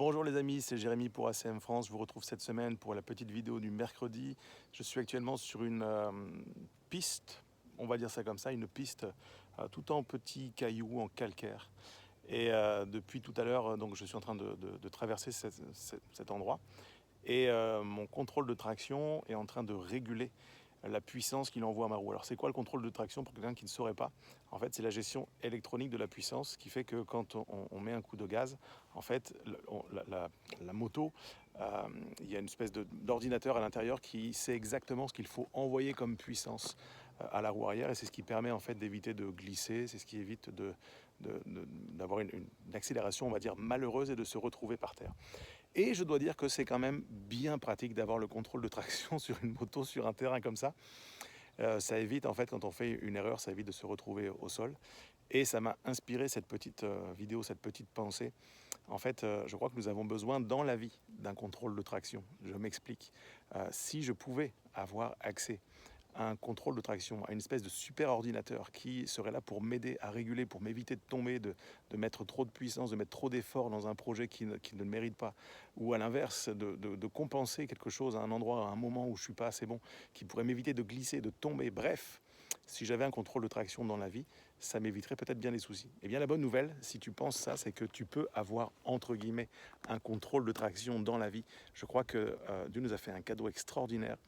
Bonjour les amis, c'est Jérémy pour ACM France. Je vous retrouve cette semaine pour la petite vidéo du mercredi. Je suis actuellement sur une piste, on va dire ça comme ça, une piste tout en petits cailloux, en calcaire. Et depuis tout à l'heure, donc je suis en train de traverser cet endroit. Et mon contrôle de traction est en train de réguler la puissance qu'il envoie à ma roue. Alors c'est quoi le contrôle de traction pour quelqu'un qui ne saurait pas? En fait, c'est la gestion électronique de la puissance qui fait que quand on met un coup de gaz, en fait, la moto, il y a une espèce d'ordinateur à l'intérieur qui sait exactement ce qu'il faut envoyer comme puissance à la roue arrière, et c'est ce qui permet en fait d'éviter de glisser, c'est ce qui évite d'avoir une accélération, on va dire, malheureuse et de se retrouver par terre. Et je dois dire que c'est quand même bien pratique d'avoir le contrôle de traction sur une moto, sur un terrain comme ça. Ça évite, en fait, quand on fait une erreur, ça évite de se retrouver au sol. Et ça m'a inspiré cette petite vidéo, cette petite pensée. En fait, je crois que nous avons besoin dans la vie d'un contrôle de traction. Je m'explique. Si je pouvais avoir accès un contrôle de traction, à une espèce de super ordinateur qui serait là pour m'aider à réguler, pour m'éviter de tomber, de mettre trop de puissance, de mettre trop d'efforts dans un projet qui ne le mérite pas, ou à l'inverse, de compenser quelque chose à un endroit, à un moment où je ne suis pas assez bon, qui pourrait m'éviter de glisser, de tomber, bref. Si j'avais un contrôle de traction dans la vie, ça m'éviterait peut-être bien des soucis. Eh bien, la bonne nouvelle, si tu penses ça, c'est que tu peux avoir, entre guillemets, un contrôle de traction dans la vie. Je crois que Dieu nous a fait un cadeau extraordinaire.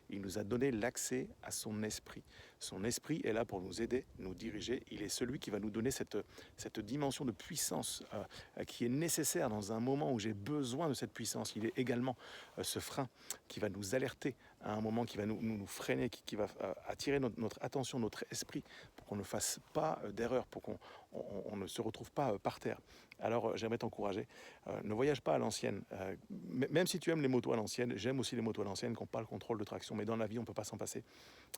Il nous a donné l'accès à son esprit. Son esprit est là pour nous aider, nous diriger. Il est celui qui va nous donner cette dimension de puissance qui est nécessaire dans un moment où j'ai besoin de cette puissance. Il est également ce frein qui va nous alerter à un moment, qui va nous freiner, qui va attirer notre attention, notre esprit, pour qu'on ne fasse pas d'erreur, pour qu'on ne se retrouve pas par terre. Alors j'aimerais t'encourager, ne voyage pas à l'ancienne. Même si tu aimes les motos à l'ancienne, j'aime aussi les motos à l'ancienne qui n'ont pas le contrôle de traction, mais dans la vie on ne peut pas s'en passer.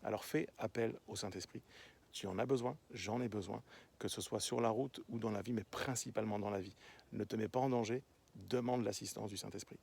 Alors fais appel au Saint-Esprit. Tu en as besoin, j'en ai besoin, que ce soit sur la route ou dans la vie, mais principalement dans la vie. Ne te mets pas en danger, demande l'assistance du Saint-Esprit.